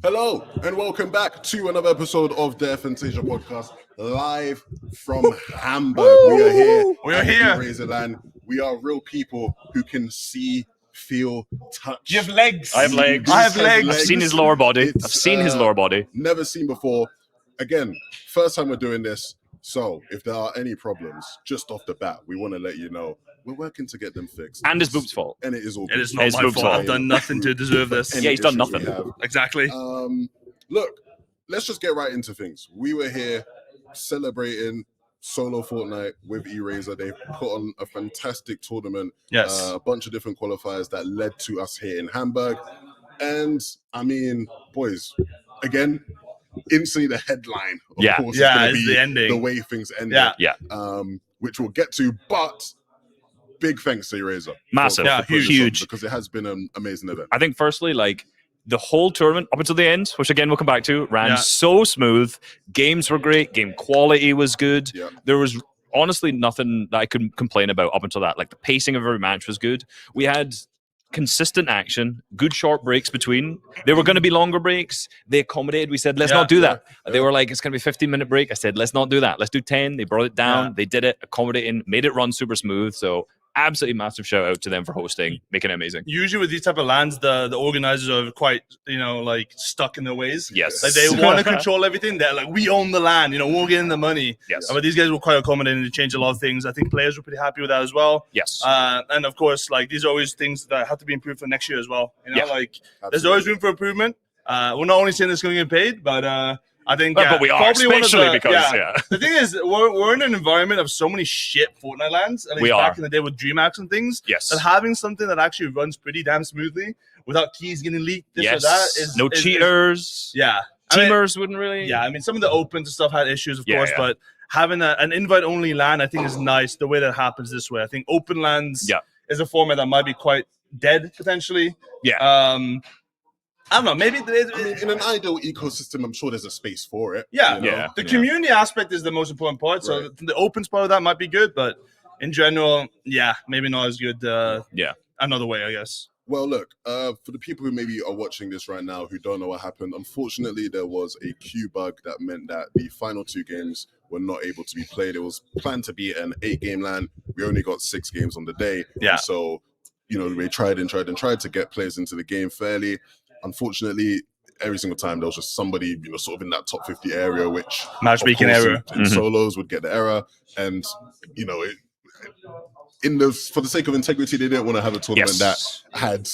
Hello and welcome back to another episode of the FNtasia podcast, live from Hamburg. We are here. We are here. Razorland. We are real people who can see, feel, touch. You have legs. I have legs. I have legs. I've seen his lower body. It's, I've seen his lower body. Never seen before. Again, first time we're doing this. So if there are any problems, just off the bat, we want to let you know we're working to get them fixed. And his boob's fault. And it is all It is good. not It's my Boob's fault. fault. I've done nothing to deserve this. Any Yeah, he's done issues we nothing. have. Exactly. Look, let's just get right into things. We were here celebrating solo Fortnite with Eraser. They put on a fantastic tournament. Yes. A bunch of different qualifiers that led to us here in Hamburg. And I mean, boys, again, instantly the headline, of Yeah. course, Yeah, is it's going to be the ending. the way things ended. Yeah. Which we'll get to, but big thanks to Eraser. Massive. Yeah, putting this on, huge. because it has been an amazing event. I think firstly, like the whole tournament up until the end, which again we'll come back to, ran Yeah. so smooth. Games were great. Game quality was good. Yeah. There was honestly nothing that I could complain about up until that. Like the pacing of every match was good. We had consistent action, good short breaks between. There were going to be longer breaks. They accommodated. We said, let's Yeah, not do that. yeah. They were like, it's going to be a 15-minute break. I said, let's not do that. Let's do 10. They brought it down. Yeah. They did it, accommodating, made it run super smooth. So absolutely massive shout out to them for hosting, making it amazing. Usually with these type of lands, the organizers are quite, like stuck in their ways. Yes. Like they want to control everything. They're like, we own the land, we'll get in the money. Yes. But these guys were quite accommodating to change a lot of things. I think players were pretty happy with that as well. Yes. And of course, like these are always things that have to be improved for next year as well. Yeah. Like there's Absolutely. always room for improvement. We're not only saying this is going to get paid, but I think but we are, probably one of especially the- because, yeah. The thing is, we're in an environment of so many shit Fortnite lands. At least We back are. in the day with DreamHacks and things. Yes. That having something that actually runs pretty damn smoothly without keys getting leaked, this or Yes. that is No is- cheaters. yeah. I mean, Teamers wouldn't really. yeah, I mean, some of the opens and stuff had issues, of Yeah, course, yeah. but having an invite-only land, I think, is nice. The way that happens this way, I think open lands Yeah. is a format that might be quite dead potentially. Yeah. I don't know. Maybe I mean, in an ideal ecosystem, I'm sure there's a space for it. Yeah. you know? Yeah. the community aspect is the most important part. So Right. the opens part of that might be good, but in general, yeah, maybe not as good. Yeah. Another way, I guess. Well, look, for the people who maybe are watching this right now who don't know what happened, unfortunately, there was a queue bug that meant that the final two games were not able to be played. It was planned to be an 8-game LAN. We only got 6 games on the day. Yeah. And so, we tried to get players into the game fairly. Unfortunately, every single time there was just somebody, sort of in that top 50 area, which Matchmaking of course, error. in solos would get the error, and for the sake of integrity, they didn't want to have a tournament Yes. that had,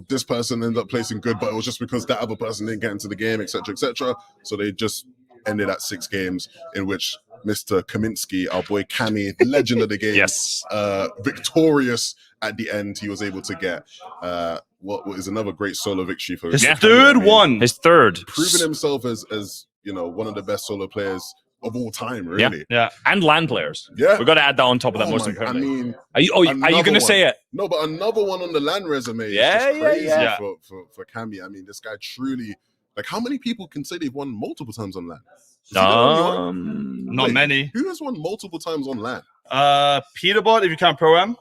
this person ended up placing good, but it was just because that other person didn't get into the game, etc., etc. So they just ended at 6 games, in which Mr. Kaminsky, our boy Cammy, legend of the game, Yes. victorious at the end. He was able to get what is another great solo victory for His Cammy. third I mean, one. His third. proving himself as one of the best solo players of all time, really. Yeah. And land players. Yeah. We've got to add that on top of that Oh most my- importantly. I mean, are you going another to say one. it? No, but another one on the LAN resume is Yeah, just yeah, crazy yeah. for Cammy. I mean, this guy truly, like, how many people can say they've won multiple times on LAN? Is he the only one? Not Wait, many. Who has won multiple times on LAN? Peterbot, if you count Pro-Am.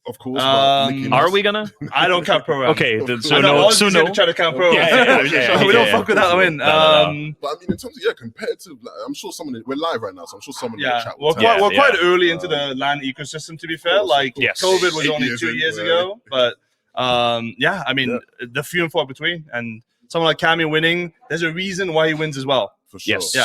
Of course. but Mickey Are Mouse. we gonna? I don't count Pro-Am. Okay, so I know no. Ozzy's So no. gonna try to count Pro-Am. Yeah, we don't yeah. fuck with that win. No, no. But I mean, in terms of competitive, like, I'm sure we're live right now, so I'm sure someone in the Yeah, chat we're will quite, tell us. we're quite Yeah. early into the LAN ecosystem, to be fair. course, Like, of course. COVID was 8 only years 2 in, years right. ago, but yeah, I mean, the few and far between, and someone like Cammy winning, there's a reason why he wins as well. For sure. Yes. Yeah.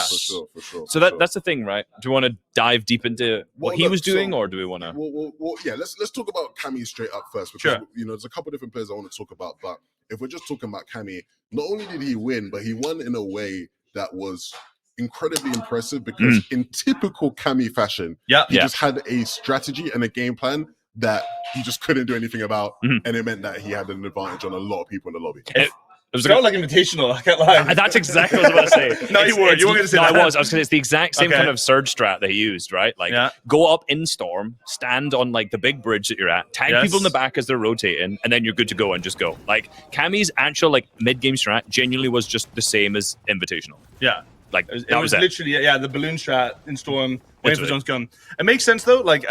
For sure. So that's the thing, right? Do we want to dive deep into what Well, he look, was doing, so- or do we want to? Well, yeah. Let's talk about Cammy straight up first, because Sure. there's a couple different players I want to talk about. But if we're just talking about Cammy, not only did he win, but he won in a way that was incredibly impressive. Because in typical Cammy fashion, Yeah. he Yeah. just had a strategy and a game plan that he just couldn't do anything about, and it meant that he had an advantage on a lot of people in the lobby. It was It felt like invitational, I can't lie. That's exactly what I was about to say. No, you weren't. You weren't gonna say no, that. I was going to say it's the exact same Okay. kind of surge strat that he used, right? Like, Yeah. go up in storm, stand on like the big bridge that you're at, tag Yes. people in the back as they're rotating, and then you're good to go and just go. Like, Cammy's actual like mid-game strat genuinely was just the same as invitational. Yeah. Like, It that was was it. literally, the balloon strat in Storm, waiting for Literally. Jones to come. It makes sense, though. Like,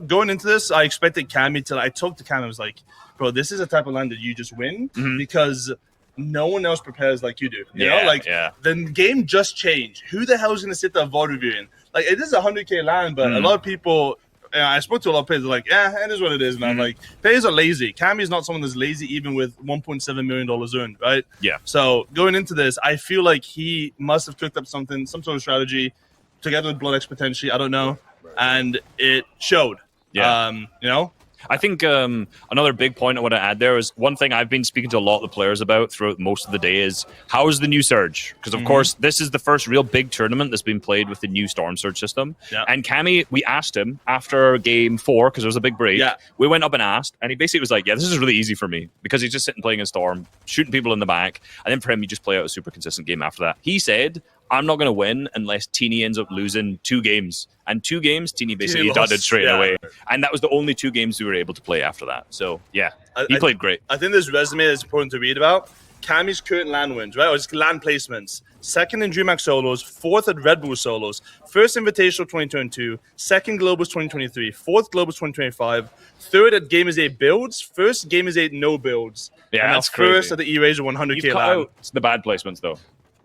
going into this, I expected Cammy to, I talked to Cammy, I was like, bro, this is a type of land that you just win, Mhm. because no one else prepares like you do. You know, like the game just changed. Who the hell is going to sit there VOD reviewing? Like, it is a 100K land, but a lot of people. I spoke to a lot of players. They're like, it is what it is, man. Like, players are lazy. Cammy is not someone that's lazy, even with $1.7 million earned, right? Yeah. So going into this, I feel like he must have cooked up some sort of strategy, together with Blood X potentially. I don't know, and it showed. Yeah. You know. I think another big point I want to add there is one thing I've been speaking to a lot of the players about throughout most of the day is how is the new Surge? Because, of course, this is the first real big tournament that's been played with the new Storm Surge system. Yeah. And Cammy, we asked him after game 4, because there was a big break. Yeah. We went up and asked, and he basically was like, this is really easy for me because he's just sitting playing in Storm, shooting people in the back. And then for him, you just play out a super consistent game after that. He said, I'm not going to win unless Teeny ends up losing 2 games. And 2 games, Teeny basically dudded straight away. And that was the only 2 games we were able to play after that. So, yeah, he played great. I think this resume is important to read about. Cammy's current LAN wins, right? Or his LAN placements. 2nd in DreamHack Solos, 4th at Red Bull Solos, 1st Invitational 2022, 2nd Globus 2023, 4th Globus 2025, 3rd at Gamers 8 builds, 1st Gamers 8 no builds. Yeah, and that's crazy. 1st at the E-Razor 100K LAN. It's the bad placements, though.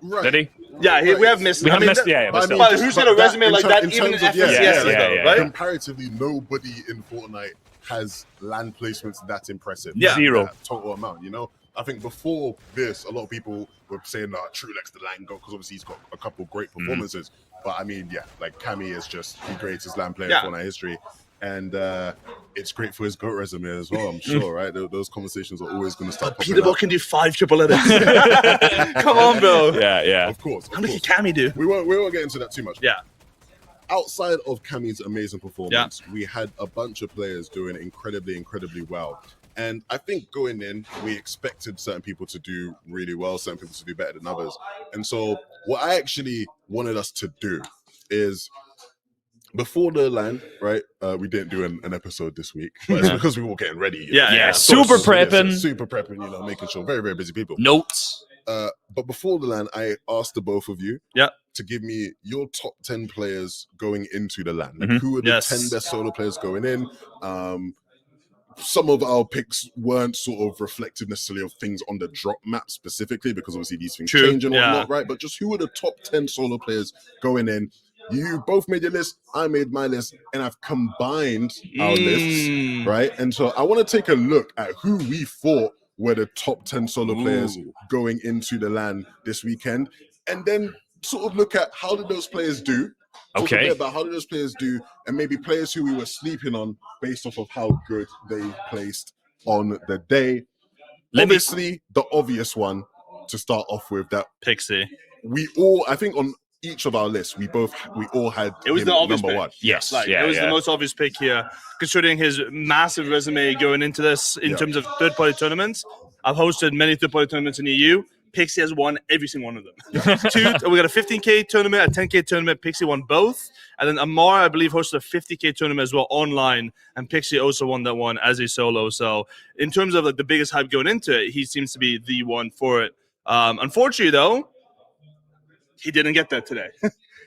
Right. Did he? Yeah, we have missed. We have missed. But who's got a resume like that, even in FNtasia, though, right? Comparatively, nobody in Fortnite has LAN placements that impressive. Yeah. 0. That total amount, you know? I think before this, a lot of people were saying, Trulex the LAN GOAT, because obviously he's got a couple great performances. But I mean, like Cammy is just the greatest LAN player in Fortnite history. And it's great for his GOAT resume as well, I'm sure, right? Those conversations are always going to start popping Peterball up. can do 5 triple edits. Come on, bro. Yeah. Of course. How many can Cammy do? We won't get into that too much. Yeah. Outside of Cammy's amazing performance, we had a bunch of players doing incredibly well. And I think going in, we expected certain people to do really well, certain people to do better than others. And so what I actually wanted us to do is, before the LAN, right? We didn't do an episode this week, but it's because we were getting ready. Super prepping. Super prepping, you know, making sure very, very busy people. Notes. But before the LAN, I asked the both of you to give me your top 10 players going into the LAN. Like, who are the 10 best solo players going in? Some of our picks weren't sort of reflective necessarily of things on the drop map specifically, because obviously these things change and whatnot, right? But just who are the top 10 solo players going in? You both made your list, I made my list, and I've combined our lists, right? And so I want to take a look at who we thought were the top 10 solo players going into the LAN this weekend, and then sort of look at how did those players do. Talk a bit about how did those players do, and maybe players who we were sleeping on based off of how good they placed on the day. Obviously, the obvious one to start off with, that Pixie. We all, I think on each of our lists, we all had it was the obvious number pick. 1. Yes. It was the most obvious pick here, considering his massive resume going into this in terms of third-party tournaments. I've hosted many third-party tournaments in EU. Pixie has won every single one of them. We got a 15K tournament, a 10K tournament. Pixie won both. And then Amar, I believe, hosted a 50K tournament as well online. And Pixie also won that one as a solo. So in terms of like the biggest hype going into it, he seems to be the one for it. Unfortunately, though, he didn't get that today.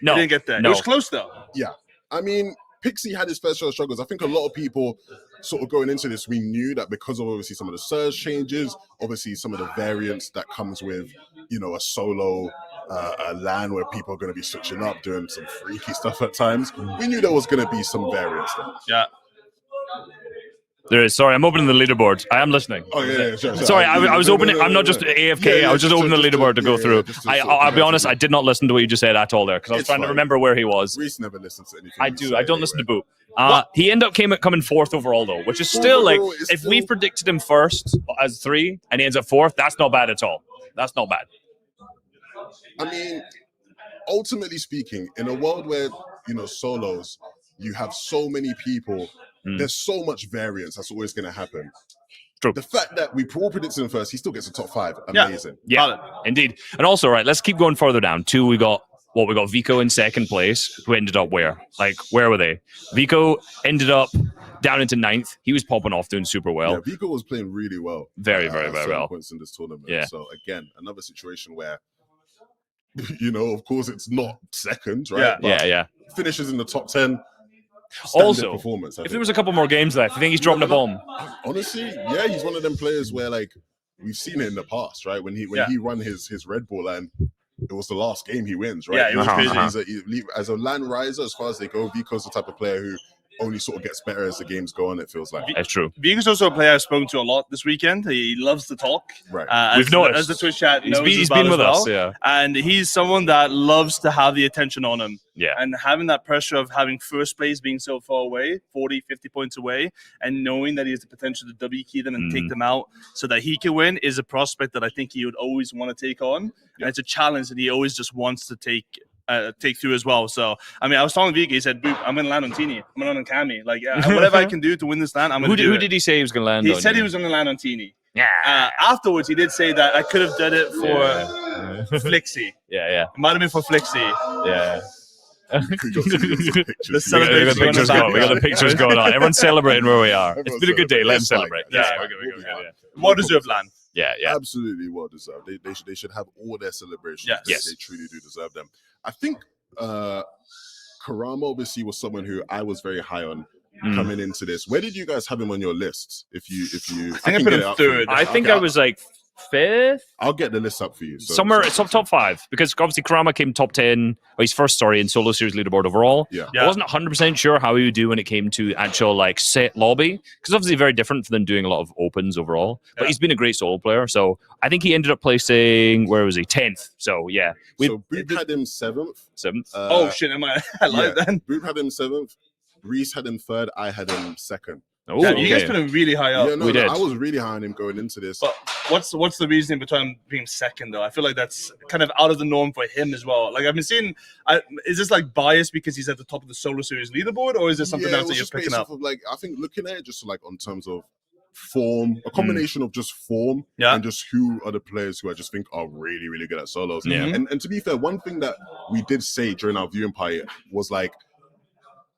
No. He didn't get that. No. It was close, though. Yeah. I mean, Pixie had his first shot of struggles. I think a lot of people sort of going into this, we knew that because of obviously some of the surge changes, obviously some of the variance that comes with, you know, a solo a LAN where people are going to be switching up, doing some freaky stuff at times. We knew there was going to be some variance there. Yeah. There is. Sorry, I'm opening the leaderboard. I am listening. Oh, yeah, sure. Sorry, I was opening. I'm not just AFK. I was just opening the leaderboard to go through. I'll be honest, I did not listen to what you just said at all there, because I was trying to remember where he was. Reese never listens to anything. I do. I don't listen to Boop. He ended up coming 4th overall, though, which is still like, if we predicted him first as 3 and he ends up 4th, that's not bad at all. That's not bad. I mean, ultimately speaking, in a world where, you know, solos, you have so many people, there's so much variance that's always going to happen. True. The fact that we all predicted him first, he still gets a top 5. Amazing. Yeah, indeed. And also, right, let's keep going further down. 2, we got Vico in 2nd place, who ended up where? Like, where were they? Vico ended up down into 9th. He was popping off, doing super well. Yeah, Vico was playing really well. Very well. Points in this tournament. Yeah. So, again, another situation where, you know, of course, it's not 2nd, right? Yeah. Finishes in the top 10. Also, performance, if there was a couple more games left, I think he's dropping a bomb. Honestly, yeah, he's one of them players where, like, we've seen it in the past, right? When he run his Red Bull and it was the last game he wins, right? Yeah, it was crazy. As a land riser, as far as they go, Vico's the type of player who only sort of gets better as the games go on, it feels like. That's true. Vico's also a player I've spoken to a lot this weekend. He loves to talk. Right. We've noticed. As the Twitch chat knows He's been with us, yeah. And he's someone that loves to have the attention on him. Yeah. And having that pressure of having first place being so far away, 40, 50 points away, and knowing that he has the potential to W key them and take them out so that he can win is a prospect that I think he would always want to take on. And it's a challenge that he always just wants to take through as well. So, I mean, I was telling Vika, he said, Boop, I'm going to land on Teeny. I'm going to land on Cammy. Like, whatever I can do to win this land, I'm going to do it. Who did he say he was going to land on? He said he was going to land on Teeny. Yeah. Afterwards, he did say that I could have done it for Flixie. Yeah. It might have been for Flixie. Yeah. We got the pictures going on. Everyone's celebrating where we are. It's been a good day. Let them celebrate. We're good. Well deserved land. Yeah. Absolutely well deserved. They should have all their celebrations. Yes. They truly do deserve them. I think Karama obviously was someone who I was very high on coming into this. Where did you guys have him on your list? If you I think I put him third. I think I was like 5th. I'll get the list up for you. Somewhere it's top 5 because obviously Karama came top 10. Or his first in solo series leaderboard overall. Yeah. I wasn't 100% sure how he would do when it came to actual like set lobby because obviously very different than doing a lot of opens overall. But he's been a great solo player, so I think he ended up placing 10th. So yeah, Boop had him 7th. 7th. Oh shit! Am I like that? Boop had him 7th. Reese had him 3rd. I had him 2nd. Oh, yeah, you guys put him really high up. Yeah, we did. I was really high on him going into this. But what's the reasoning between being 2nd though? I feel like that's kind of out of the norm for him as well. Like I've been seeing, is this like biased because he's at the top of the solo series leaderboard, or is there something else that you're picking up? Like I think looking at it just like on terms of form, a combination of just form and just who are the players who I just think are really, really good at solos. Yeah. And to be fair, one thing that we did say during our viewing party was like,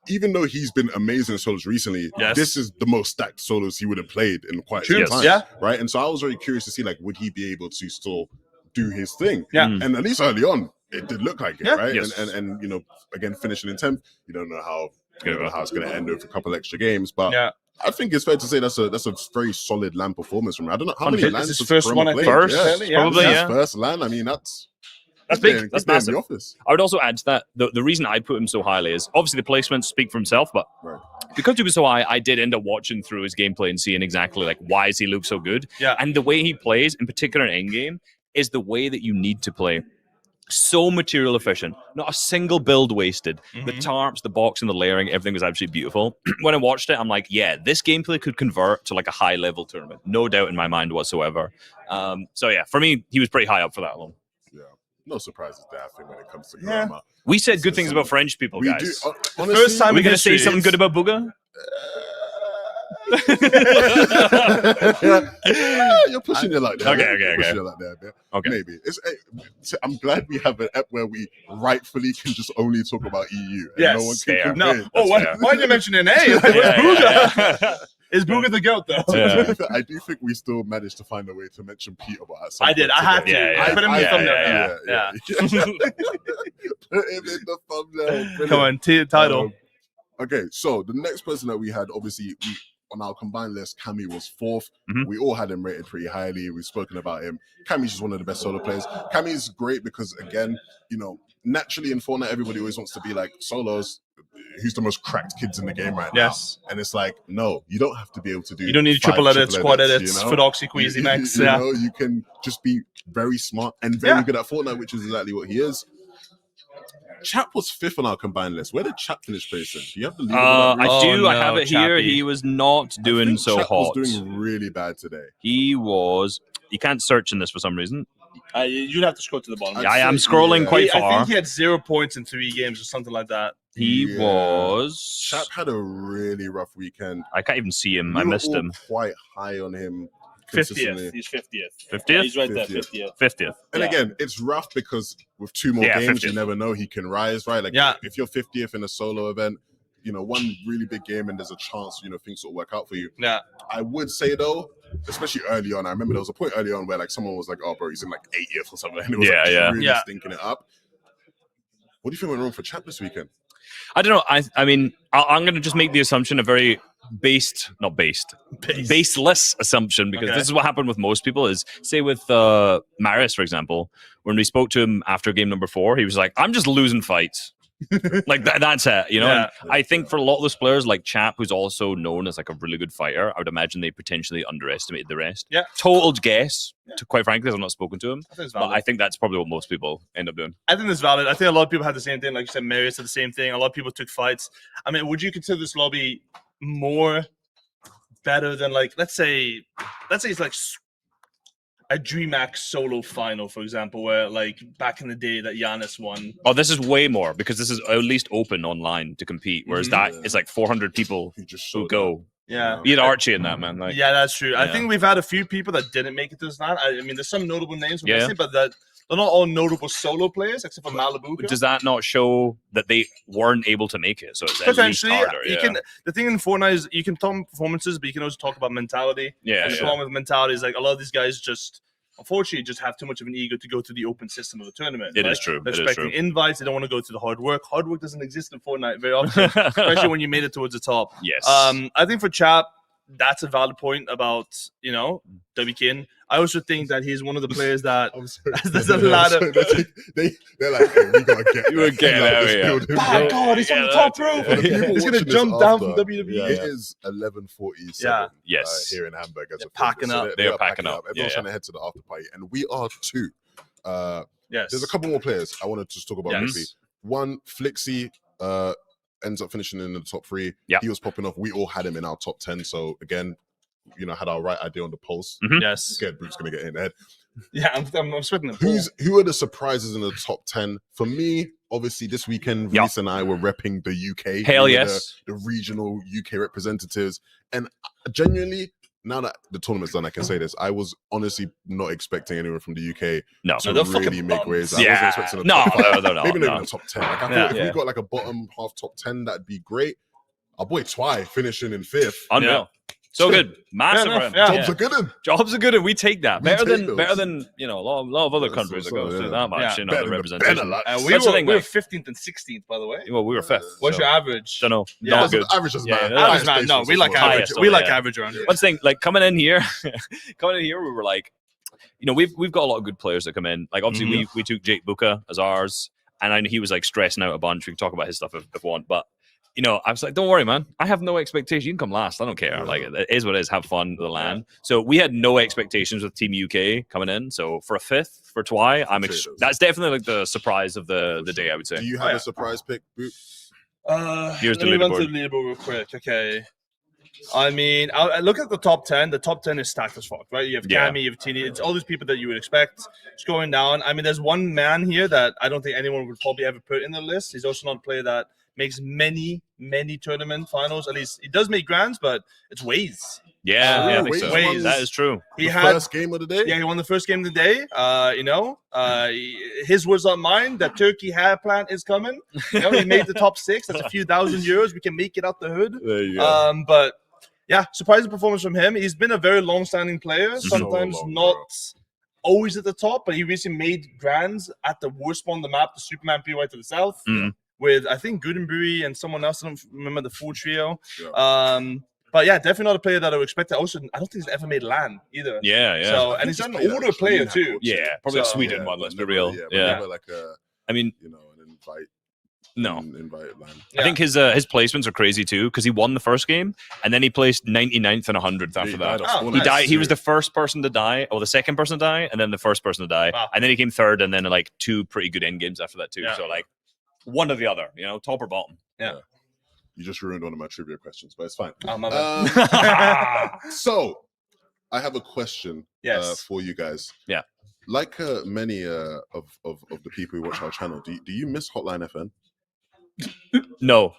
even though he's been amazing in solos recently, this is the most stacked solos he would have played in quite some time. Yeah. Right. And so I was very curious to see like, would he be able to still do his thing? Yeah. And at least early on, it did look like it, right? Yes. And you know, again, finishing in 10th, you don't know how it's going to end with a couple extra games, but I think it's fair to say that's a very solid LAN performance from him. I don't know how many LANs his first one. First, probably, his first LAN. I mean, that's big. That's massive. In the office. I would also add to that the reason I put him so highly is obviously the placements speak for himself, but because he was so high, I did end up watching through his gameplay and seeing exactly like why does he look so good. Yeah. And the way he plays, in particular in endgame, is the way that you need to play. So material efficient, not a single build wasted. The tarps, the box, and the layering, everything was absolutely beautiful. When I watched it, I'm like, yeah, this gameplay could convert to like a high level tournament, no doubt in my mind whatsoever. So yeah, for me, he was pretty high up for that alone. Yeah, no surprises there. I think when it comes to grammar, we said good things about French people, we guys. do. Honestly, First time Are we going to say something good about Booga? You're pushing it like that. Okay. Pushing it like that. Okay. Maybe I'm glad we have an app where we rightfully can just only talk about EU. And no one can compare. No. Oh, why did you mention an A? Like, Booga? Is Booga the goat though? I do think we still managed to find a way to mention Peter. But at some I did. I had to. I put him in the thumbnail. Yeah. Put him in the thumbnail. Brilliant. Come on, title. Okay, so the next person that we had, obviously, on our combined list, Cammy was 4th. We all had him rated pretty highly. We've spoken about him. Cammy's just one of the best solo players. Cammy's great because, again, you know, naturally in Fortnite, everybody always wants to be like solos. Who's the most cracked kids in the game right now? And it's like, no, you don't have to be able to do. You don't need triple edits, quad edits, Fedoxy, Queasy, Max. You know, you can just be very smart and very good at Fortnite, which is exactly what he is. Chap was 5th on our combined list. Where did Chap finish placing? Do you have the lead? I do. No, I have it here. Chappy. He was not doing so Chap hot. was doing really bad today. He was. You can't search in this for some reason. You'd have to scroll to the bottom. I am scrolling quite far. I think he had 0 points in 3 games or something like that. He was. Chap had a really rough weekend. I can't even see him. We I were missed all him. Quite high on him. 50th. He's 50th. 50th? He's right there, 50th. 50th. And again, it's rough because with 2 more games, 50th. you never know. He can rise, right? Like, if you're 50th in a solo event, you know, one really big game and there's a chance, you know, things will work out for you. Yeah. I would say, though, especially early on, I remember there was a point early on where, like, someone was like, oh, bro, he's in, like, 80th or something. And it was really stinking it up. What do you think went wrong for Chap this weekend? I don't know. I mean, I'm going to just make the assumption, a very baseless assumption, because this is what happened with most people. Is, say with Maris, for example, when we spoke to him after game number 4, he was like, "I'm just losing fights." Like that's it, you know. Yeah. And I think for a lot of those players, like Chap, who's also known as like a really good fighter, I would imagine they potentially underestimated the rest. Yeah. Total guess. Quite frankly, I've not spoken to him, I think it's but valid. I think that's probably what most people end up doing. I think it's valid. I think a lot of people had the same thing. Like you said, Marius had the same thing. A lot of people took fights. I mean, would you consider this lobby more better than, like, let's say it's like a DreamHack solo final, for example, where like back in the day that Giannis won. Oh, this is way more, because this is at least open online to compete, whereas that is like 400 people who go. Yeah. You had Archie in that, man. Like, Yeah, that's true. I think we've had a few people that didn't make it to this night. I mean, there's some notable names from this, but that they're not all notable solo players, except for Malibu. Does that not show that they weren't able to make it? So it's potentially at least harder, you can. The thing in Fortnite is you can talk about performances, but you can also talk about mentality. Yeah, and the problem with mentality is like a lot of these guys just, unfortunately, just have too much of an ego to go to the open system of the tournament. It is true. They're It is expecting true. invites. They don't want to go to the hard work. Hard work doesn't exist in Fortnite very often, especially when you made it towards the top. Yes. I think for Chap, that's a valid point about, WKN. I also think that he's one of the players that there's a lot of. They're like, hey, we gotta get. You would get out of here. My God, he's on the top rope. He's gonna jump down from WWE. It is 11:47. Yeah. Yes. Here in Hamburg, as They're a packing up. They're packing up. Everyone's trying to head to the after party, and we are too. Yes. There's a couple more players I wanted to just talk about quickly. One, Flixie ends up finishing in the top 3. Yeah. He was popping off. We all had him in our top 10. So again, had our right idea on the post. Yes. Scared Brute's gonna get in there. Yeah, I'm expecting the Who are the surprises in the top 10? For me, obviously, this weekend, Reese and I were repping the UK. Hell yes. The regional UK representatives. And genuinely, now that the tournament's done, I can say this. I was honestly not expecting anyone from the UK to really make waves. I wasn't expecting a top 5. No. Maybe not even a top 10. Like, I thought if we got like a bottom half top 10, that'd be great. Our boy Twy finishing in 5th. Unreal. So good. Massive for him. Jobs are good. Jobs are good, and we take that. Better than a lot of other That's country that so, goes through yeah. that much, Yeah. the representation. we That's the were thing, 15th and 16th, by the way. Well, we were 5th. What's your average? Don't know. Yeah. Not good. Average is bad. Average, man. No, we like average. Highest, We like yeah. average around here. One thing, like coming in here, we were like, we've got a lot of good players that come in. Like obviously, we took Jake Buka as ours, and I know he was like stressing out a bunch. We can talk about his stuff if we want, but. I was like, don't worry, man. I have no expectation. You can come last. I don't care. Like, it is what it is. Have fun with the land. So we had no expectations with Team UK coming in. So for a 5th for Twy, that's definitely like the surprise of the day, I would say. Do you have a surprise pick, Boot? Here's let the me run leaderboard. through the leaderboard real quick. Okay. I mean, I look at the top 10. The top 10 is stacked as fuck, right? You have Cammy, you have Tini. It's all these people that you would expect. Just going down. I mean, there's one man here that I don't think anyone would probably ever put in the list. He's also not a player that makes many tournament finals. At least he does make grands, but it's Waze. Yeah, I think so. Waze. That is true. He had first game of the day. Yeah, he won the first game of the day. His words not mine. The turkey hair plant is coming. He made the top 6. That's a few €1,000. We can make it out the hood. There you go. But yeah, surprising performance from him. He's been a very long-standing player. Sometimes not always at the top, but he recently made grands at the worst spot on the map, the Superman PY to the south. With I think Goodenbury and someone else. I don't remember the full trio. But yeah, definitely not a player that I would expect. Also, I don't think he's ever made LAN either. Yeah. So and he's an older player too. Yeah, probably a Sweden one. Let's be real. Yeah. I mean, an invite. No. Invite LAN. I think his placements are crazy too, because he won the first game and then he placed 99th and 100th after that. He died. He was the first person to die, or the second person to die, and then the first person to die. And then he came 3rd, and then like 2 pretty good end games after that too. So like one or the other, top or bottom. Yeah. You just ruined one of my trivia questions, but it's fine. Oh, my bad. So I have a question for you guys. Yeah. Like many of the people who watch our channel, do you miss Hotline FN? No.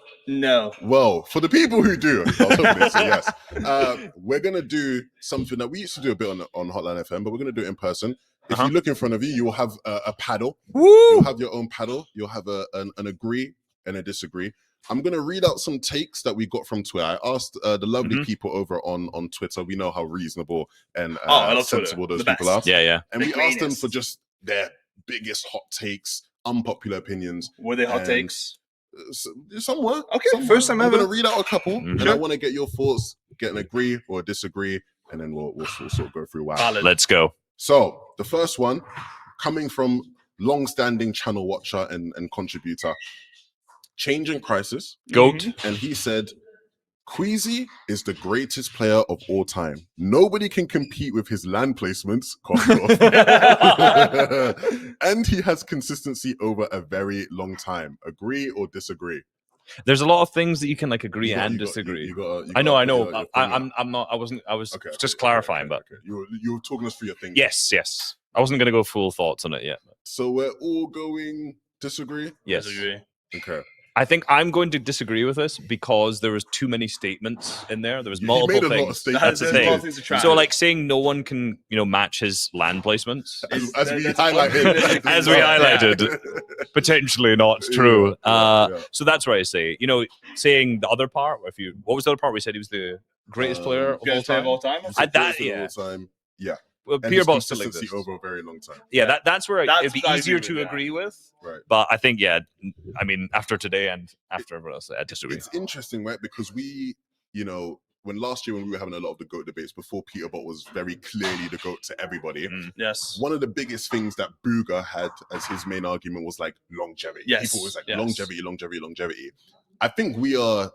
Well, for the people who do, I was hoping they'd say yes. We're gonna do something that we used to do a bit on Hotline FM, but we're gonna do it in person. If you look in front of you, you will have a paddle. Woo! You'll have your own paddle. You'll have an agree and a disagree. I'm gonna read out some takes that we got from Twitter. I asked the lovely people over on Twitter. We know how reasonable and sensible those people are. Yeah. And we asked them for just their biggest hot takes, unpopular opinions. Were they hot takes? Somewhere. Okay, somewhere. first time I'm ever. going to read out a couple, and Sure. I want to get your thoughts, get an agree or disagree, and then we'll sort of go through why. Valid. Let's go. So the first one, coming from long-standing channel watcher and contributor, Change in Crisis, Goat. and he said, Queasy is the greatest player of all time. Nobody can compete with his land placements. And he has consistency over a very long time. Agree or disagree? There's a lot of things that you can like agree You got- and you got- disagree. you got- you I know. gotta I put know. your thing out. I'm not. I wasn't. I was Okay, just clarifying, but you were talking us through your thing. yes. I wasn't going to go full thoughts on it yet. So we're all going disagree? Yes. Disagree. Okay. I think I'm going to disagree with this because there was too many statements in there. There was He multiple made a lot of things. statements. That's the There's a lot thing. of things to track. So, like saying no one can, match his land placements. As we That's highlighted. As we highlighted, potentially not true. Yeah. So that's what I say. Saying the other part. What was the other part? We said he was the greatest player of all Greatest player time. of all time. I- that- Greatest of yeah. all time. Yeah. Well, And Peter his Bot still consistency exists. over a very long time. Yeah, that's where That's it'd be what I easier agree to with, yeah. agree with. Right. But I think, I mean, after today and after everyone else, I disagree. It's interesting, right? Because we, when last year when we were having a lot of the GOAT debates before Peter Bot was very clearly the GOAT to everybody, Yes. one of the biggest things that Booger had as his main argument was like longevity. Yes. People was like Yes. longevity. I think we are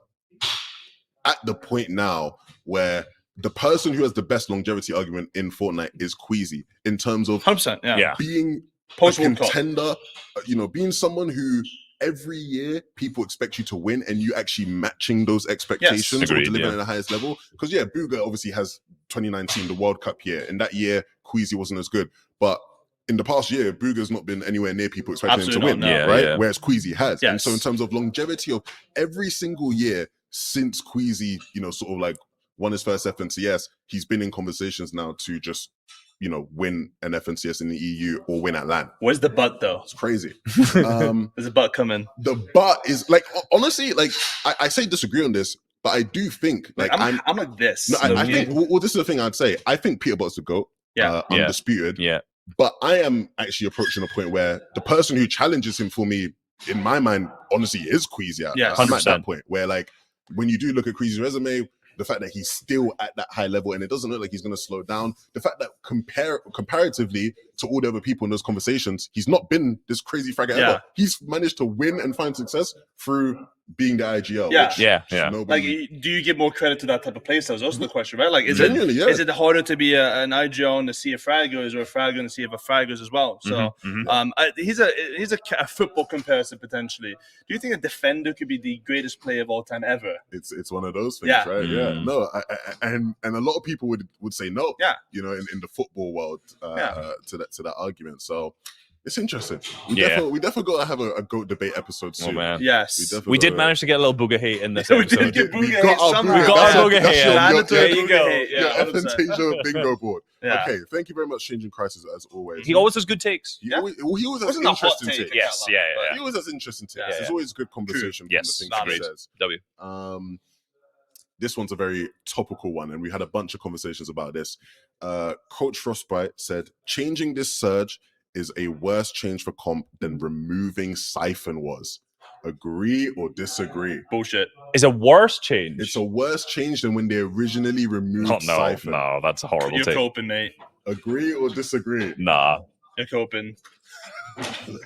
at the point now where the person who has the best longevity argument in Fortnite is Queasy in terms of 100%. Yeah. being a Post-World Cup. contender, being someone who every year people expect you to win and you actually matching those expectations or Agreed, delivering yeah. at the highest level. Because Booger obviously has 2019, the World Cup year. In that year, Queasy wasn't as good. But in the past year, Booger's not been anywhere near people expecting Absolutely him to not, win, no. right? Yeah. Whereas Queasy has. Yes. And so in terms of longevity of every single year since Queasy, sort of like won his first FNTS, he's been in conversations now to just, win an FNTS in the EU or win at LAN. Where's the butt though? It's crazy. There's a butt coming. The but is like, honestly, like I say disagree on this, but I do think like I'm like this. no, I Okay? think well, this is the thing I'd say. I think Peter Bot's the GOAT. Yeah. Yeah. Undisputed. Yeah. But I am actually approaching a point where the person who challenges him for me, in my mind, honestly, is Queasy. Yes. I'm at 100%. that point where, like, when you do look at Queasy's resume, the fact that he's still at that high level and it doesn't look like he's going to slow down, the fact that comparatively to all the other people in those conversations, he's not been this crazy fragger Yeah. ever. He's managed to win and find success through being the IGL. Yeah. which Yeah. Like, nobody, do you give more credit to that type of playstyle? Is also the question, right? Like, is genuinely, yeah. it harder to be an IGL and to see a Fragos or a Fragos and to see if a Fragos as well? So, he's a football comparison potentially. Do you think a defender could be the greatest player of all time ever? it's one of those things, Yeah. right? Yeah. Mm. No, and a lot of people would say no. Yeah. In the football world, to that argument. So it's interesting. We Yeah. definitely got to have a GOAT debate episode Oh soon. man. Yes. We did manage to get a little booger hate in this We did episode. get booger got hate our somehow. We got That's our your- booger that's hate. your- Mandatory There you go. booger hate, Yeah, 100%. FNtasia bingo board. Yeah. Okay, thank you very much, Changing Crisis, as always. He always has good takes. He Yeah. always has Wasn't a hot interesting take. takes. Yes, Yeah, yeah. He always has interesting takes. Yeah. There's always good conversation from Yes, the things he agreed. says. W. This one's a very topical one, and we had a bunch of conversations about this. Coach Frostbite said, changing this surge is a worse change for comp than removing Siphon was. Agree or disagree? Bullshit. Is a worse change. It's a worse change than when they originally removed Oh no, Siphon. no, that's a horrible You're take. coping, mate. Agree or disagree? Nah, You're coping.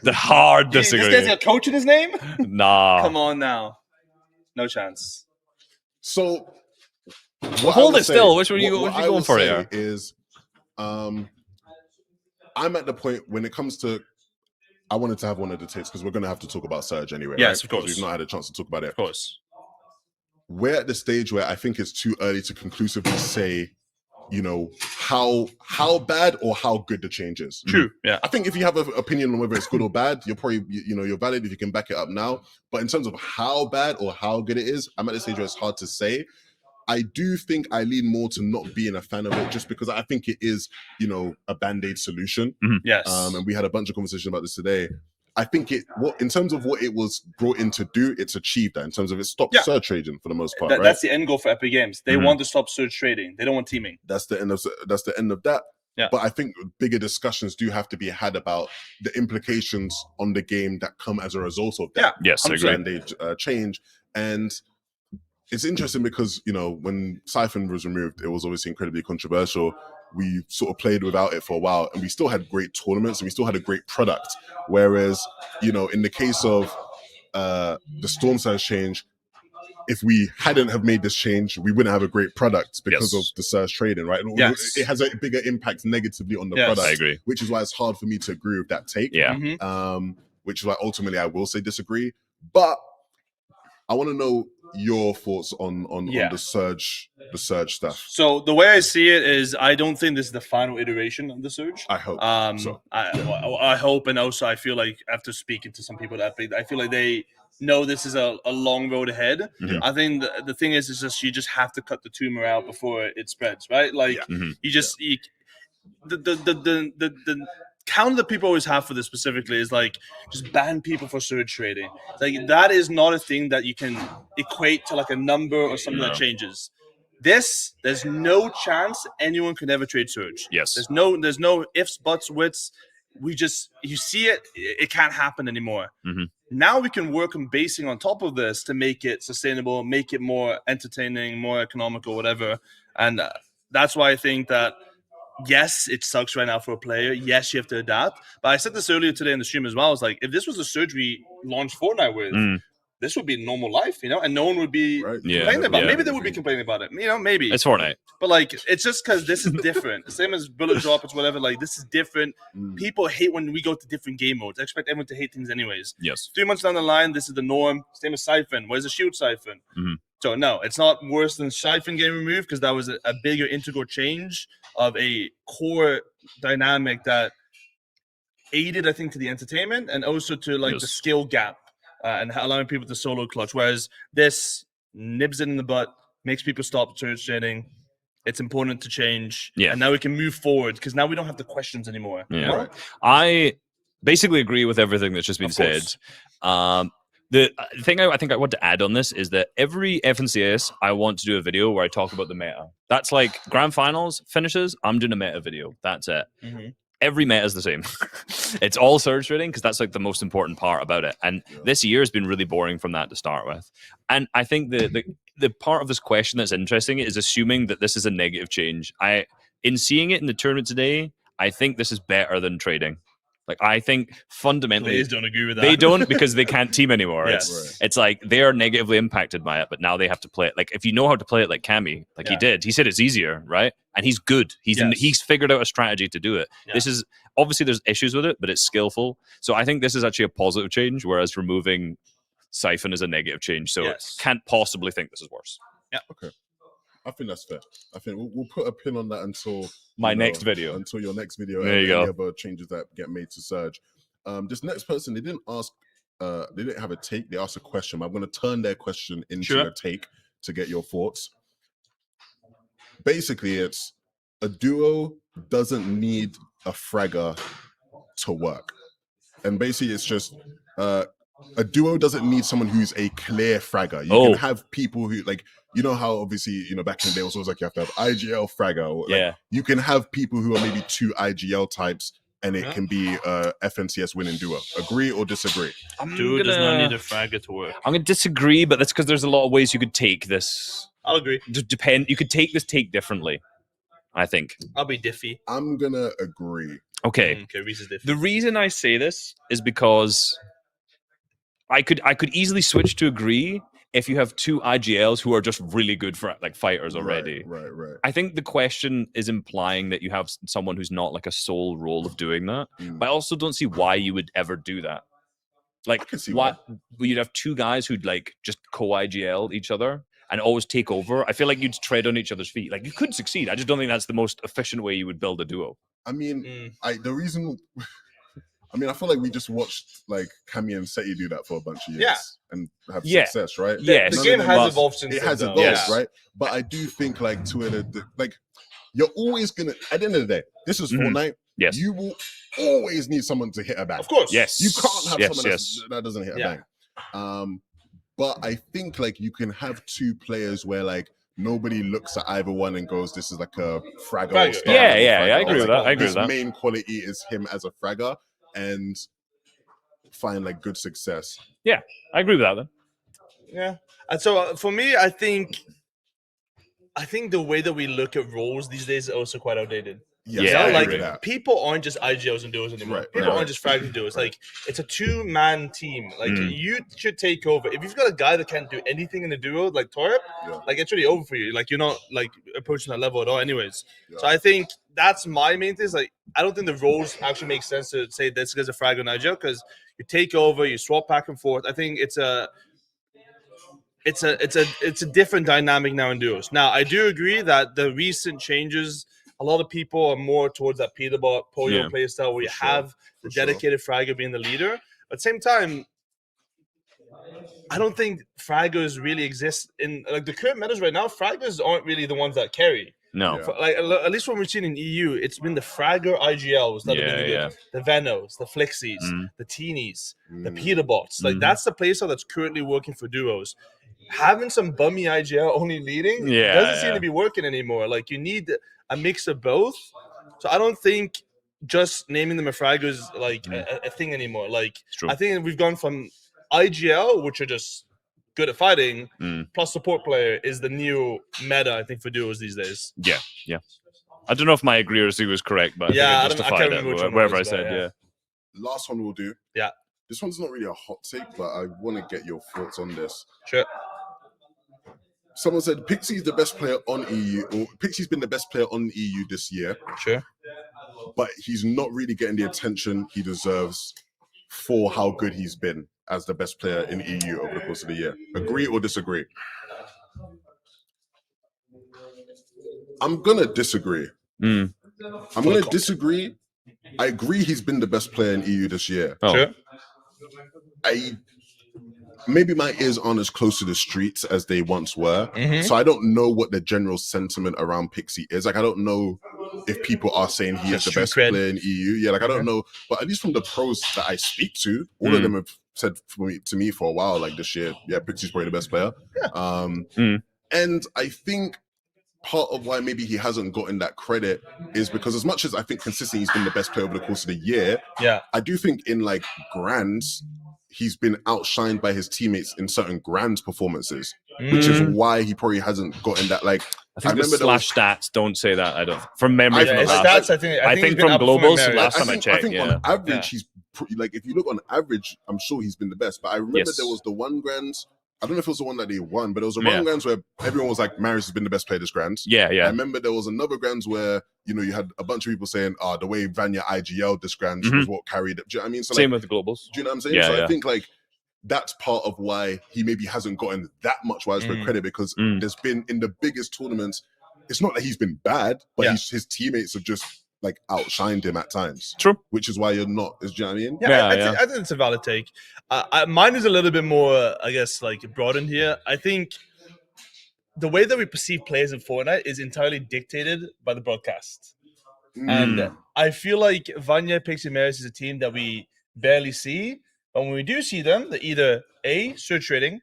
the hard This disagree. guy's got coach in his name? Nah, Come on now. No chance. So, what hold I would it still. say- Which one are you what I going would for say here? Is, I'm at the point when it comes to, I wanted to have one of the takes because we're going to have to talk about Surge anyway. Yes, right? of Because course. we've not had a chance to talk about it. Of course. We're at the stage where I think it's too early to conclusively say, how bad or how good the change is. True. Yeah. I think if you have an opinion on whether it's good or bad, you're probably, you're valid if you can back it up now. But in terms of how bad or how good it is, I'm at the stage where it's hard to say. I do think I lean more to not being a fan of it just because I think it is, a band-aid solution. Yes. And we had a bunch of conversation about this today. I think in terms of what it was brought in to do, it's achieved that in terms of it stopped Yeah. surge trading for the most part, right? That's the end goal for Epic Games. They Mhm. want to stop surge trading. They don't want teaming. That's the end of that. Yeah. But I think bigger discussions do have to be had about the implications on the game that come as a result of that. Yes, I agree. And they change. And it's interesting because, when Siphon was removed, it was obviously incredibly controversial. We sort of played without it for a while, and we still had great tournaments, and we still had a great product. Whereas, in the case of the Storm Surge change, if we hadn't have made this change, we wouldn't have a great product because of the Surge trading, right? Yes. It has a bigger impact negatively on the Yes. product. I agree. Which is why it's hard for me to agree with that take. Yeah. Which is why ultimately I will say disagree. But I want to know your thoughts on the Surge stuff. So the way I see it is, I don't think this is the final iteration of the Surge. I hope so. I hope, and also I feel like after speaking to some people I feel like they know this is a long road ahead. Yeah. I think the thing is just you just have to cut the tumor out before it spreads, right? Like you just the counter that people always have for this specifically is like just ban people for Surge trading. Like that is not a thing that you can equate to like a number or something that changes. There's no chance anyone could ever trade Surge. Yes. There's no ifs, buts, wits. You see it, it can't happen anymore. Now we can work on basing on top of this to make it sustainable, make it more entertaining, more economical, whatever. And that's why I think that, yes, it sucks right now for a player. Yes, you have to adapt. But I said this earlier today in the stream as well. I was like, if this was the Surge we launched Fortnite with, this would be normal life, and no one would be complaining about it. Maybe they would be complaining about it, maybe. It's Fortnite. But, like, it's just because this is different. Same as Bullet Drop, it's whatever. Like, this is different. People hate when we go to different game modes. I expect everyone to hate things anyways. Yes. 3 months down the line, this is the norm. Same as Siphon. Where's the Shield Siphon? So, no, it's not worse than Siphon getting removed because that was a bigger integral change of a core dynamic that aided, I think, to the entertainment and also to, like, the skill gap and allowing people to solo clutch. Whereas this nibs it in the butt, makes people stop Surge trading. It's important to change. Yeah. And now we can move forward because now we don't have the questions anymore. Yeah. You know? I basically agree with everything that's just been said. The thing I think I want to add on this is that every FNCS, I want to do a video where I talk about the meta. That's like grand finals, finishes, I'm doing a meta video. That's it. Every meta is the same. It's all Surge trading because that's like the most important part about it. And this year has been really boring from that to start with. And I think the part of this question that's interesting is assuming that this is a negative change. In seeing it in the tournament today, I think this is better than trading. Like, I think fundamentally Players don't agree with that. They don't because they can't team anymore. Yes. It's like they are negatively impacted by it, but now they have to play it. Like, if you know how to play it like Cammy, like he did, he said it's easier, right? And he's good. He's figured out a strategy to do it. This is obviously there's issues with it, but it's skillful. So I think this is actually a positive change, whereas removing Siphon is a negative change. So can't possibly think this is worse. Yeah. Okay. I think that's fair. I think we'll put a pin on that until next video. Until your next video. There you go. Any other changes that get made to Surge. This next person, they didn't ask. They didn't have a take. They asked a question. I'm going to turn their question into a take to get your thoughts. Basically, it's a duo doesn't need a fragger to work, and basically, it's just a duo doesn't need someone who's a clear fragger. You can have people who, like, how obviously, back in the day, it was always like you have to have IGL fragger. Or, like, you can have people who are maybe two IGL types, and it can be a FNCS winning duo. Agree or disagree? Duo does not need a fragger to work. I'm going to disagree, but that's because there's a lot of ways you could take this. I'll agree. You could take this take differently, I think. I'll be diffy. I'm going to agree. Okay. Reese's diffy. The reason I say this is because I could easily switch to agree if you have two IGLs who are just really good for like fighters already. Right. I think the question is implying that you have someone who's not like a sole role of doing that. But I also don't see why you would ever do that. Like, I can see why you'd have two guys who'd like just co-IGL each other and always take over. I feel like you'd tread on each other's feet. Like, you could succeed. I just don't think that's the most efficient way you would build a duo. I mean, I feel like we just watched like Cammy and Seti do that for a bunch of years and have success, right? Yes. The game has evolved since it has then, evolved, right? But I do think like you're always gonna, at the end of the day, this is Fortnite. Yes. You will always need someone to hit a bang. Of course. Yes. You can't have someone that doesn't hit a Yeah. bang. But I think like you can have two players where like nobody looks at either one and goes, "This is like a fragger." Fragger. Or star Yeah, level yeah, fragger. I agree with Like, that. I agree his with that. main quality is him as a fragger and find like good success. Yeah, I agree with that then. Yeah. And so for me, I think the way that we look at roles these days is also quite outdated. Yes, Yeah, I I agree like with that. people aren't just IGLs and duos anymore. Right, People right, aren't just frags and duos. right. Like it's a 2-man team. Like Mm. you should take over. If you've got a guy that can't do anything in a duo, like Torip, Yeah. like it's really over for you. Like you're not like approaching that level at all, anyways. Yeah. So I think that's my main thing. Is like I don't think the roles actually make sense to say this guy's a frag or an IGL because you take over, you swap back and forth. I think it's a different dynamic now in duos. Now, I do agree that the recent changes, a lot of people are more towards that Peterbot Polio play style where you sure, have the dedicated fragger being the leader. But at the same time, I don't think fraggers really exist in like the current metas right now. Fraggers aren't really the ones that carry. No. Yeah. Like at least what we've seen in EU, it's been the fragger IGLs that have been the good. The Venos, the Flixies, the Teenies, the Peterbots. Like that's the playstyle that's currently working for duos. Having some bummy IGL only leading doesn't seem to be working anymore. Like you need a mix of both. So I don't think just naming them a fragger is like a thing anymore. Like I think we've gone from IGL, which are just good at fighting, plus support player is the new meta, I think, for duos these days. Yeah, yeah. I don't know if my agree or see was correct, but Yeah, I I think I can't justified remember which it one it wherever I was, said, but yeah. Last one we'll do. Yeah. This one's not really a hot take, but I want to get your thoughts on this. Sure. Someone said Pixie's the best player on EU, or Pixie's been the best player on EU this year. Sure. But he's not really getting the attention he deserves for how good he's been as the best player in EU over the course of the year. Agree or disagree? I'm gonna disagree. I'm gonna disagree. I agree he's been the best player in EU this year. Sure. Maybe my ears aren't as close to the streets as they once were. So I don't know what the general sentiment around Pixie is. Like I don't know if people are saying he is the best player in EU. Yeah, like I don't know. But at least from the pros that I speak to, all of them have said to me for a while, like this year, yeah, Pixie's probably the best player. And I think part of why maybe he hasn't gotten that credit is because as much as I think consistently he's been the best player over the course of the year, I do think in like grands, he's been outshined by his teammates in certain grand performances, which is why he probably hasn't gotten that. Like, I remember the stats don't say that. I don't from memory from the past. past. I think from globals. Last time I checked, I think on average he's like if you look on average, I'm sure he's been the best. But I remember there was the one grand. I don't know if it was the one that they won, but it was a one grands where everyone was like, Marius has been the best player this grands. Yeah. I remember there was another grands where, you had a bunch of people saying, the way Vanya IGL this grands was what carried it. Do you know what I mean? So, same with the globals. Do you know what I'm saying? Yeah, so I think like that's part of why he maybe hasn't gotten that much widespread credit because there's been in the biggest tournaments, it's not that he's been bad, but his teammates have just like outshined him at times. True. Which is why you're not, do you know what I mean? I think it's a valid take. Mine is a little bit more, I guess, like broadened here. I think the way that we perceive players in Fortnite is entirely dictated by the broadcast. And I feel like Vanya, Pixie, Maris is a team that we barely see. But when we do see them, they're either A, search trading,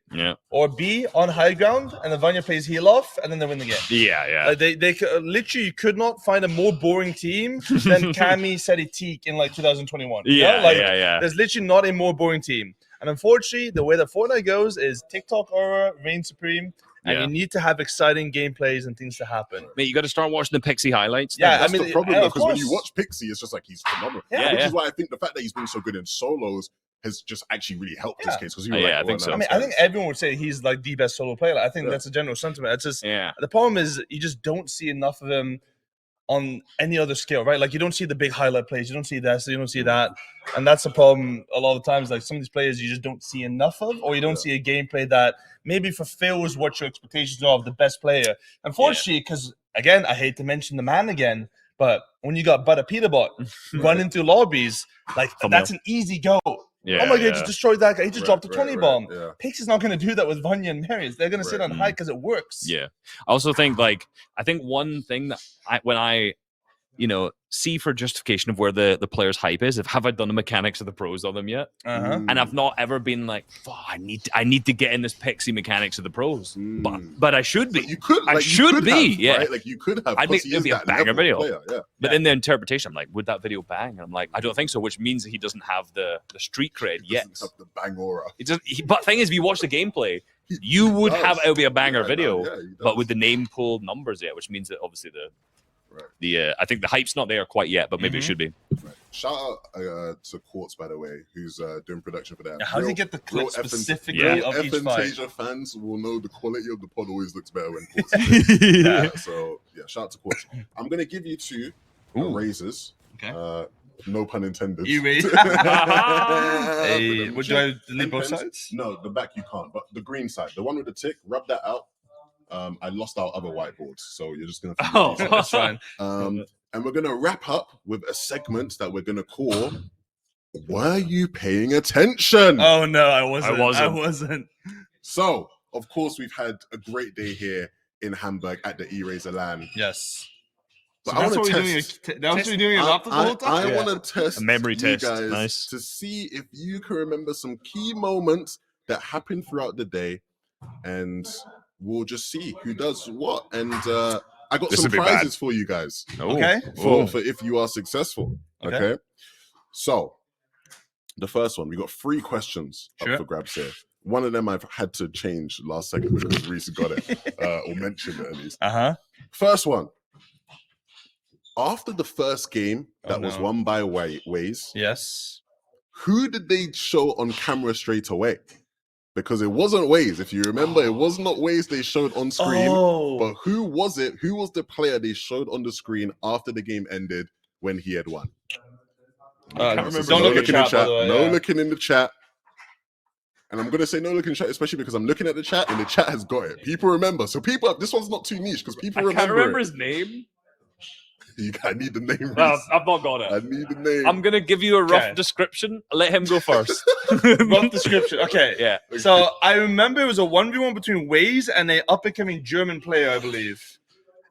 or B, on high ground, and then Vanya plays heal off, and then they win the game. Yeah. Like they literally, you could not find a more boring team than Cammy, Seti, Teak in like 2021. There's literally not a more boring team. And unfortunately, the way that Fortnite goes is TikTok aura reigns supreme. And you need to have exciting gameplays and things to happen. Mate, you got to start watching the Pixie highlights. Yeah, that's the problem though, because when you watch Pixie, it's just like he's phenomenal. Yeah, which is why I think the fact that he's been so good in solos has just actually really helped his case. Because I think so. I think everyone would say he's like the best solo player. I think that's a general sentiment. It's just the problem is you just don't see enough of him on any other skill, right? Like you don't see the big highlight plays, you don't see this, you don't see that, and that's the problem a lot of times. Like some of these players you just don't see enough of, or you don't see a gameplay that maybe fulfills what your expectations are of the best player. Unfortunately, because again, I hate to mention the man again, but when you got Butter Peterbot running through lobbies, like that's an easy go. Yeah, oh my god, just destroyed that guy. He just dropped a 20 bomb. Yeah. Pix is not going to do that with Vanya and Marius. They're going to sit on high because it works. Yeah. I also think I think one thing that when I see for justification of where the player's hype is. Have I done the mechanics of the pros on them yet? And I've not ever been like, I need to get in this Pixie mechanics of the pros, but I should be. But you could, I should be. Yeah, right? Like you could have. I think it'd be a banger video. Player, yeah. But in the interpretation, I'm like, would that video bang? And I'm like, I don't think so, which means that he doesn't have the street cred yet. Have the bang aura. But thing is, if you watch the gameplay, you would have it would be a banger video, but with the name pool numbers, which means that obviously I think the hype's not there quite yet, but maybe it should be. Right. Shout out to Quartz, by the way, who's doing production for that. Yeah, how does he get the clip specifically of each fight? FNtasia fans will know the quality of the pod always looks better when Quartz is there. So shout out to Quartz. I'm gonna give you two razors. Okay. No pun intended. You raise. Hey, would you delete both sides? No, the back you can't, but the green side, the one with the tick, rub that out. I lost our other whiteboards, so you're just gonna. That's fine. And we're gonna wrap up with a segment that we're gonna call "Were You Paying Attention?" Oh no, I wasn't. So, of course, we've had a great day here in Hamburg at the E-Razor LAN. Yes. But So that's what we're doing. That's what we're doing after the whole time. I want to test a memory you test, guys to see if you can remember some key moments that happened throughout the day, and we'll just see who does what. And I got some prizes for you guys. Okay. For if you are successful. Okay. So the first one, we got 3 questions up for grabs here. One of them I've had to change last second because Reese got it or mentioned it at least. First one. After the first game that was won by Waze, yes, who did they show on camera straight away? Because it wasn't Waze. If you remember, it was not Waze they showed on screen. But who was it? Who was the player they showed on the screen after the game ended when he had won? Don't look in the chat. No looking in the chat. And I'm gonna say no looking in the chat, especially because I'm looking at the chat and the chat has got it. People remember. So this one's not too niche because people remember. I can't remember his name. I need the name. I've not got it. I need the name. I'm gonna give you a rough description. Let him go first. Rough description. Okay. Yeah. So I remember it was a 1v1 between Waze and a up-and-coming German player, I believe.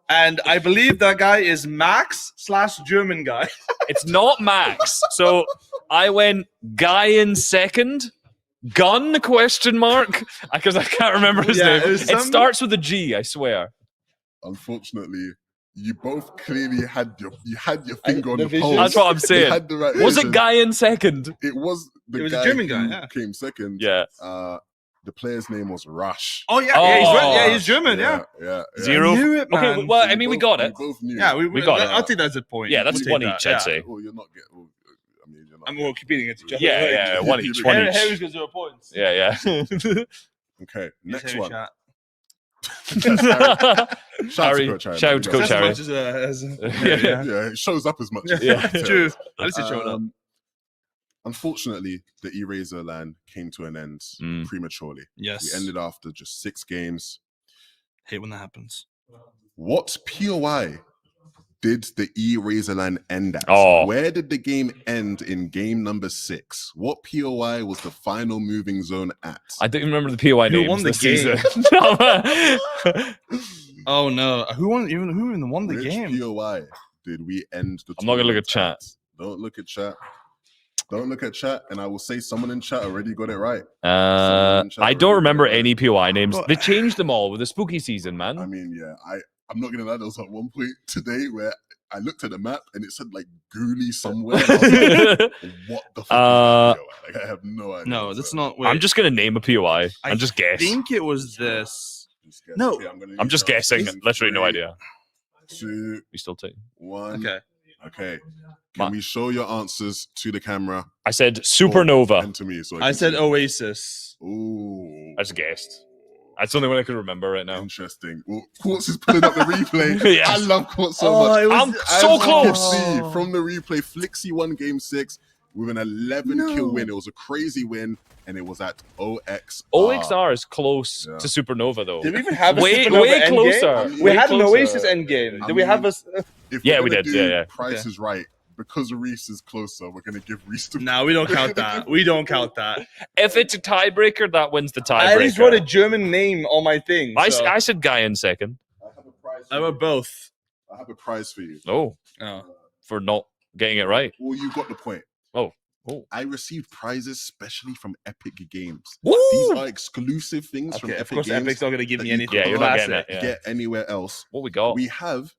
And I believe that guy is Max/German guy. It's not Max. So I went guy in second. Gun ? Because I can't remember his name. It starts with a G, I swear. Unfortunately, you both clearly had your finger on the pulse. That's what I'm saying. Was it guy in second? It was a German guy. Came second. Yeah. The player's name was Rush. Oh yeah, he's German. Yeah. 0. I knew it, man. Okay, well, I mean, we got it. We both knew. Yeah, we got it. I think that's a point. Yeah, that's one each, I'd say. Well, you're not getting. I'm more competing against each other. Yeah, one each. Harry's got 0 points. Yeah. Okay, next one. Shout out to Coach Harry. Yeah, it shows up as much. Yeah, true. At least it showed up. Unfortunately, the E-Razor LAN came to an end prematurely. Yes. We ended after just 6 games. Hate when that happens. What POI did the E-Razor LAN end at? Where did the game end in game number 6? What POI was the final moving zone at? I don't even remember the POI names. Who won the game? Oh no! Who even won the game? Which POI did we end the? I'm not gonna look at chat. Don't look at chat. Don't look at chat, and I will say someone in chat already got it right. I don't remember any POI names. They changed them all with the spooky season, man. I mean, yeah, I'm not gonna lie. There was at one point today where I looked at the map and it said like Ghoulie somewhere. Like, what the fuck is that POI? Like, I have no idea. No, that's not. I'm just gonna name a POI and just guess. I think it was this. No, okay, I'm just guessing. Literally no idea. 2, we still take 1. Okay. Can we show your answers to the camera? I said Supernova. And to me, so I said Oasis. Ooh. I just guessed. That's the only one I can remember right now. Interesting. Well, Quartz is pulling up the replay. Yes. I love Quartz so much. I'm so close. See from the replay, Flixie won game 6 with an 11 kill win. It was a crazy win, and it was at OXR. OXR is close to Supernova, though. Did we even have a way Supernova closer? I mean, we had an Oasis endgame. Did we have a? Yeah, we did. Yeah. Price is right. Because Reese is closer, we're going to give Reese the... No, we don't count that. We don't count that. If it's a tiebreaker, that wins the tiebreaker. I at least wrote a German name on my thing. I said guy in second. I wrote both. I have a prize for you. Oh, Oh. for not getting it right. Well, you got the point. Oh. I received prizes specially from Epic Games. Woo! These are exclusive things from Okay, Epic of course, Games. Epic's not going to give that me you anything. Yeah, you're not Classic. getting it. Yeah. Get anywhere else. What we got? We have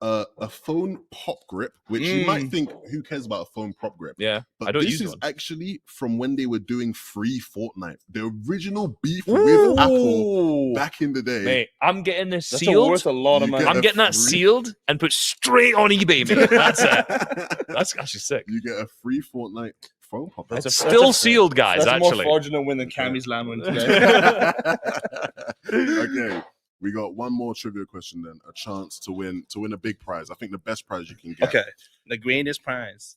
a phone pop grip, which you might think, who cares about a phone pop grip? Yeah, But I don't this use is one. actually from when they were doing free Fortnite. The original beef with Apple back in the day. Mate, I'm getting this That's sealed. worth a lot of You money. get I'm getting that free- sealed and put straight on eBay, mate. That's it. That's actually sick. You get a free Fortnite phone pop. It's That's still sealed, guys, That's actually. a more fraudulent win than Cammy's lamb win today. Okay, we got one more trivia question then. A chance to win a big prize. I think the best prize you can get. Okay, the greatest prize.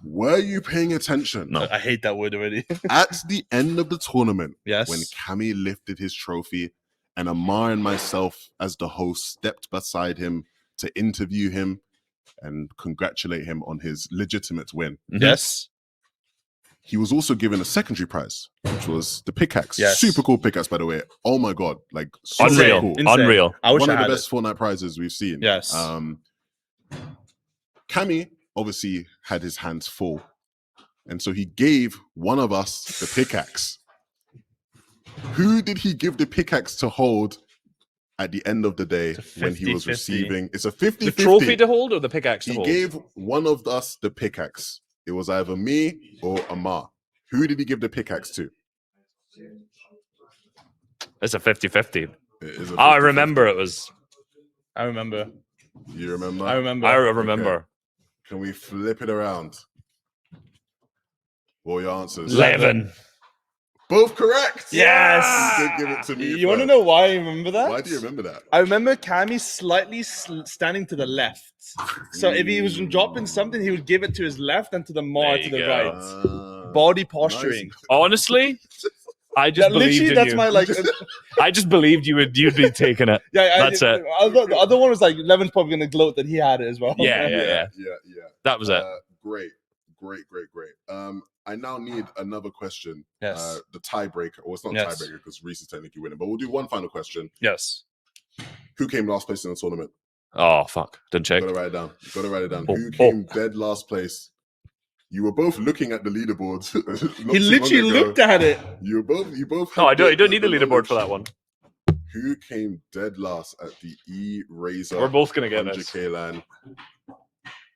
Were you paying attention? No. I hate that word already. At the end of the tournament, Yes. when Cammy lifted his trophy and Amar and myself as the host stepped beside him to interview him and congratulate him on his legitimate win. Yes. He was also given a secondary prize, which was the pickaxe. Yes. Super cool pickaxe, by the way. Oh my god, like super Unreal. cool. Insane. Unreal. I wish One I of the had best Fortnite prizes we've seen. Yes. Cammy obviously had his hands full, and so he gave one of us the pickaxe. Who did he give the pickaxe to hold at the end of the day when he was 50-50. receiving? It's a 50-50. The trophy to hold or the pickaxe to He hold? gave one of us the pickaxe. It was either me or Amar. Who did he give the pickaxe to? It's a 50-50. It is a Oh, I 50-50. remember it was. I remember. You remember? I remember. I remember. Can we flip it around? What are your answers? 11. Both correct. Yes. You did give it to me. You want to first. know why I remember that? Why do you remember that? I remember Cammy slightly standing to the left. So if he was dropping something, he would give it to his left and to the Mar There to you the go. right. Body posturing. Honestly, I just That believed literally, in that's you. my like. I just believed you'd be taking it. Yeah, That's it. The other one was like Levin's probably gonna gloat that he had it as well. Yeah. Yeah. That was it. Great. I now need another question. Yes. The tiebreaker. Well, it's not a Yes. tiebreaker because Reese is technically winning, but we'll do one final question. Yes. Who came last place in the tournament? Oh, fuck. Didn't check. Got to write it down. Oh, Who came dead last place? You were both looking at the leaderboard. He literally looked at it. You both. No, I had don't need the leaderboard knowledge. for that one. Who came dead last at the E-Razor? We're both going to get this. 100K LAN?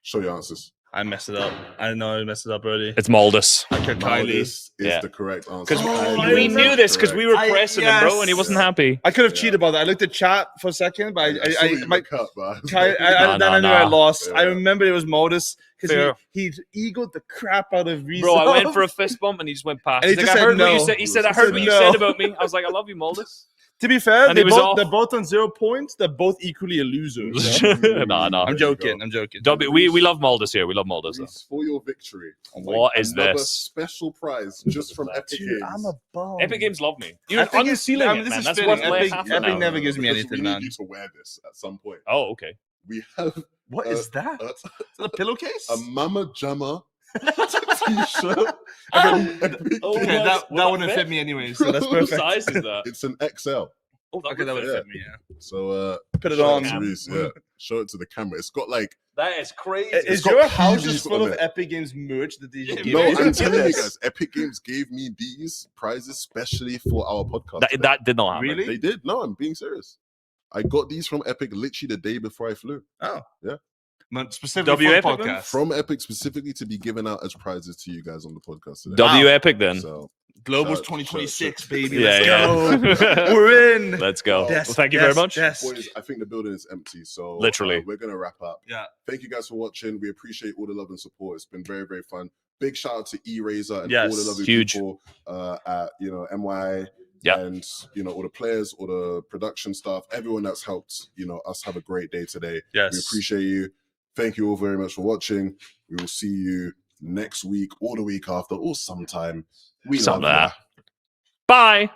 Show your answers. I messed it up. I know I messed it up already. It's Maldus. Okay, Kylie. This is Yeah. the correct answer. Because Kylie we is knew this because we were I- pressing him, bro, and he yes. wasn't happy. I could have Yeah. cheated about that. I looked at chat for a second, but I saw you my look up, but I was Kai, like- then I knew I lost. Yeah. I remember it was Modus Fair. because he egoed the crap out of Reese. Bro, I went for a fist bump and he just went past. And he He's just like, I said heard what you no. said. He said, I He heard said what you no. said about me. I was like, I love you, Maldus. To be fair, And he was off. they're both on 0 points. They're both equally a loser. so. Nah. I'm There you joking. go. I'm joking. We love Maldus here. We love Maldus. Though. Reese, for your victory. What is Another this? special prize just from Epic Dude, Games. I'm a bum. Epic Games love me. You're Epic is- unsealing it, this man. is That's fitting. worth like Epic- half an Epic hour. never gives me Because anything, we man. need you to wear this at some point. Oh, okay. We have What is that? a, Is that a pillowcase? a Mama Jamma t-shirt. from Epic Oh, Okay, Games. that Will wouldn't that fit fit? me anyway, so that's What perfect. size is that? It's an XL. Oh, Okay, that would Yeah. fit me. Yeah. So Put it shout on. out to Reese, yeah. Show it to the camera. It's got like That is crazy. Is got your house PBs just full on of it. Epic Games merch that they just Yeah, give no, you? I'm telling you Yes. guys, Epic Games gave me these prizes specially for our podcast. That, today. that did not happen. Really? They did. No, I'm being serious. I got these from Epic literally the day before I flew. Oh. Yeah. Specifically W for Epic, the man? podcast. From Epic specifically to be given out as prizes to you guys on the podcast today. W Epic then. So Globals Shout- 2026, shout- baby. Yeah, Let's yeah. go. We're in. Let's go. Well, Well, thank you very much. boys, I think the building is empty. So Literally. we're gonna wrap up. Yeah. Thank you guys for watching. We appreciate all the love and support. It's been very, very fun. Big shout out to E-Razor and Yes. all the lovely Huge. people at MY. Yeah. And all the players, all the production staff, everyone that's helped us have a great day today. Yes. We appreciate you. Thank you all very much for watching. We will see you next week or the week after or sometime. We Something love like ya. that. Bye.